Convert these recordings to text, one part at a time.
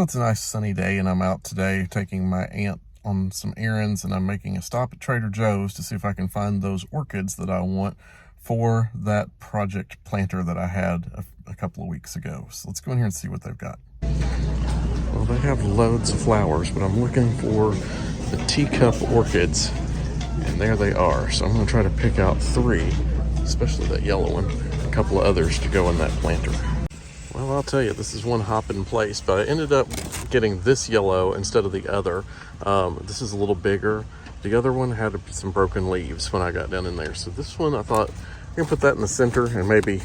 It's a nice sunny day, and I'm out today taking my aunt on some errands, and I'm making a stop at Trader Joe's to see if I can find those orchids that I want for that project planter that I had a couple of weeks ago. So let's go in here and see what they've got. Well, they have loads of flowers, but I'm looking for the teacup orchids, and there they are. So I'm going to try to pick out 3, especially that yellow one, a couple of others to go in that planter. Well, I'll tell you, this is one hop in place, but I ended up getting this yellow instead of the other. This is a little bigger. The other one had some broken leaves when I got down in there. So this one, I thought, I'm gonna put that in the center and maybe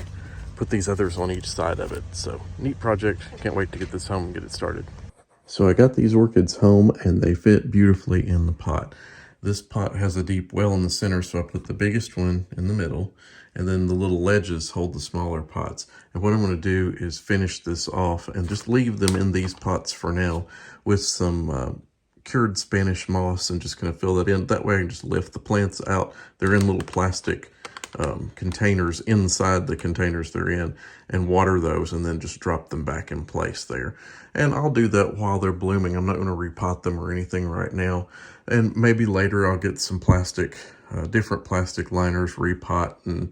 put these others on each side of it. So neat project. Can't wait to get this home and get it started. So I got these orchids home and they fit beautifully in the pot. This pot has a deep well in the center, so I put the biggest one in the middle, and then the little ledges hold the smaller pots. And what I'm going to do is finish this off and just leave them in these pots for now with some cured Spanish moss, and just going to fill that in. That way I can just lift the plants out. They're in little plastic containers inside the containers they're in, and water those and then just drop them back in place there. And I'll do that while they're blooming. I'm not going to repot them or anything right now. And maybe later I'll get some plastic, different plastic liners, repot, and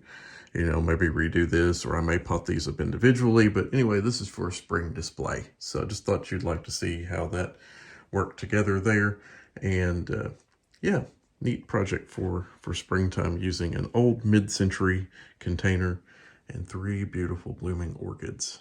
maybe redo this, or I may pot these up individually. But anyway, this is for a spring display. So I just thought you'd like to see how that worked together there. And yeah, neat project for springtime using an old mid-century container and 3 beautiful blooming orchids.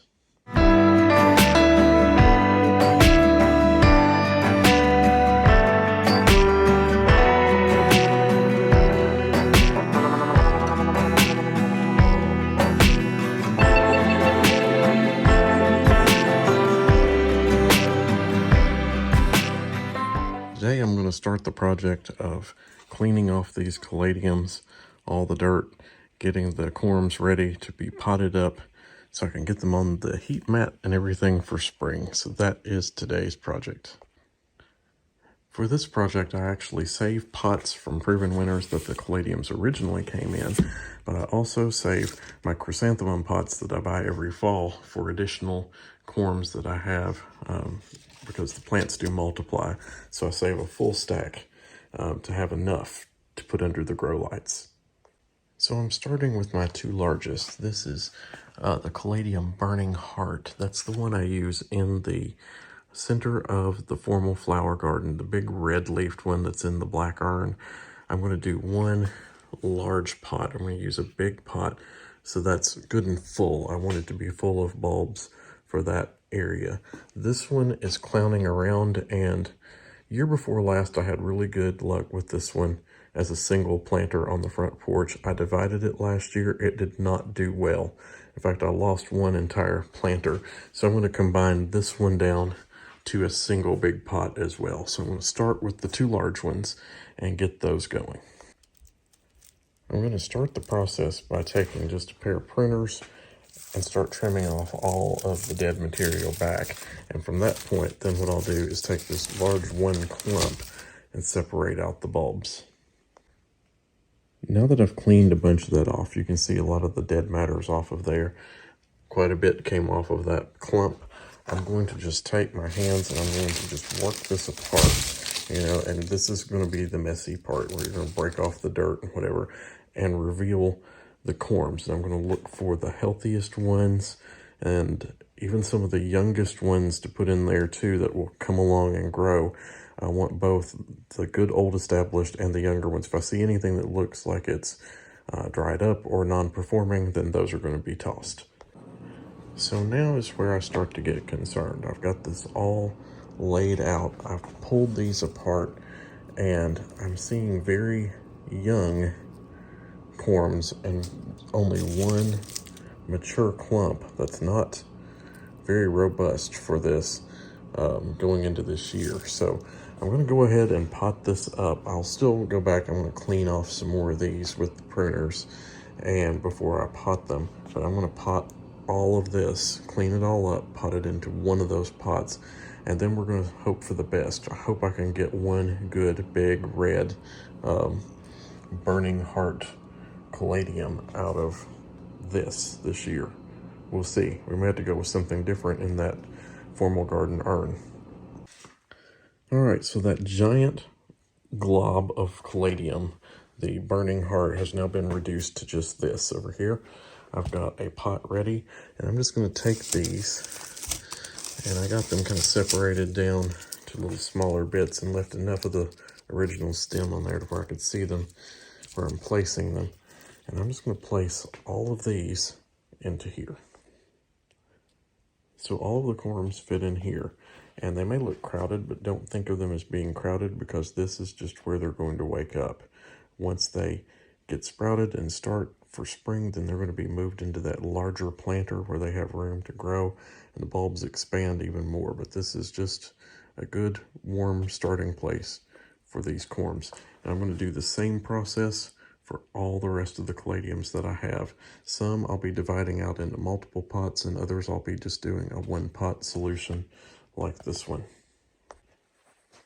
Today I'm going to start the project of cleaning off these caladiums, all the dirt, getting the corms ready to be potted up so I can get them on the heat mat and everything for spring. So that is today's project. For this project, I actually saved pots from proven winners that the caladiums originally came in, but I also save my chrysanthemum pots that I buy every fall for additional corms that I have, because the plants do multiply. So I save a full stack to have enough to put under the grow lights. So I'm starting with my 2 largest. This is the Caladium Burning Heart. That's the one I use in the center of the formal flower garden, the big red-leafed one that's in the black urn. I'm going to do 1 large pot. I'm going to use a big pot, so that's good and full. I want it to be full of bulbs for that area. This one is clowning around, and year before last I had really good luck with this one as a single planter on the front porch. I divided it last year. It did not do well. In fact, I lost 1 entire planter. So I'm going to combine this one down to a single big pot as well. So I'm going to start with the 2 large ones and get those going. I'm going to start the process by taking just a pair of pruners and start trimming off all of the dead material back. And from that point, then what I'll do is take this large 1 clump and separate out the bulbs. Now that I've cleaned a bunch of that off, you can see a lot of the dead matters off of there. Quite a bit came off of that clump. I'm going to just take my hands and I'm going to just work this apart, and this is going to be the messy part where you're going to break off the dirt and whatever and reveal the corms. And I'm going to look for the healthiest ones and even some of the youngest ones to put in there too that will come along and grow. I want both the good old established and the younger ones. If I see anything that looks like it's dried up or non-performing, then those are going to be tossed. So now is where I start to get concerned. I've got this all laid out. I've pulled these apart and I'm seeing very young corms and only 1 mature clump that's not very robust for this going into this year. So I'm going to go ahead and pot this up. I'll still go back. I'm going to clean off some more of these with the pruners and before I pot them, but I'm going to pot all of this, clean it all up, pot it into 1 of those pots, and then we're going to hope for the best. I hope I can get 1 good big red burning heart caladium out of this year. We'll see. We may have to go with something different in that formal garden urn. All right, so that giant glob of caladium, the burning heart, has now been reduced to just this over here. I've got a pot ready, and I'm just going to take these, and I got them kind of separated down to little smaller bits and left enough of the original stem on there to where I could see them where I'm placing them. And I'm just going to place all of these into here. So all of the corms fit in here, and they may look crowded, but don't think of them as being crowded because this is just where they're going to wake up. Once they get sprouted and start for spring, then they're going to be moved into that larger planter where they have room to grow and the bulbs expand even more. But this is just a good warm starting place for these corms. And I'm going to do the same process for all the rest of the caladiums that I have. Some I'll be dividing out into multiple pots, and others I'll be just doing a one pot solution like this one.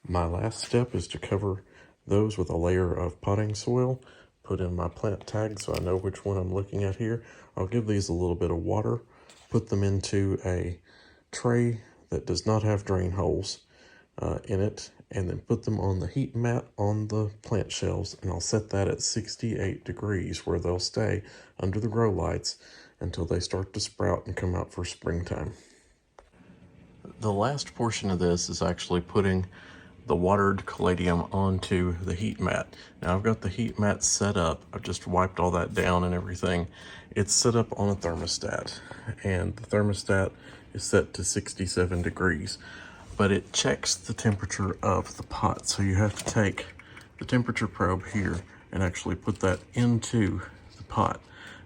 My last step is to cover those with a layer of potting soil, put in my plant tag so I know which one I'm looking at here. I'll give these a little bit of water, put them into a tray that does not have drain holes in it, and then put them on the heat mat on the plant shelves, and I'll set that at 68 degrees where they'll stay under the grow lights until they start to sprout and come out for springtime. The last portion of this is actually putting the watered caladium onto the heat mat. Now I've got the heat mat set up. I've just wiped all that down and everything. It's set up on a thermostat, and the thermostat is set to 67 degrees. But it checks the temperature of the pot. So you have to take the temperature probe here and actually put that into the pot.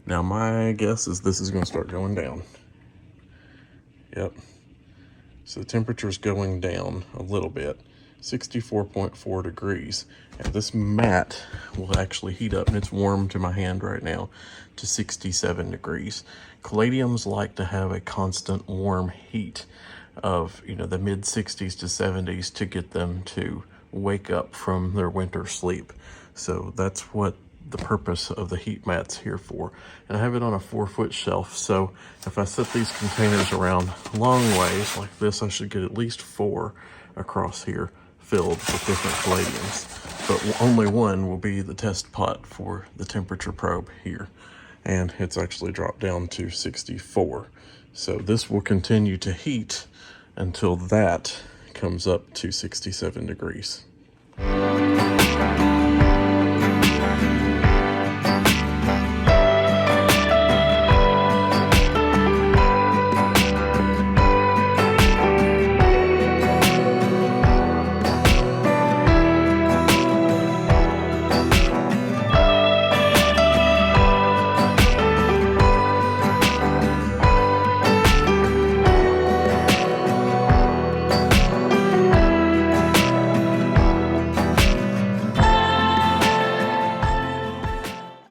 Now my guess is this is going to start going down. Yep. So the temperature is going down a little bit, 64.4 degrees. And this mat will actually heat up, and it's warm to my hand right now, to 67 degrees. Caladiums like to have a constant warm heat of, the mid 60s to 70s to get them to wake up from their winter sleep. So that's what the purpose of the heat mat's here for. And I have it on a 4-foot shelf, so if I set these containers around long ways like this, I should get at least 4 across here filled with different caladiums. But only one will be the test pot for the temperature probe here. And it's actually dropped down to 64. So this will continue to heat until that comes up to 67 degrees.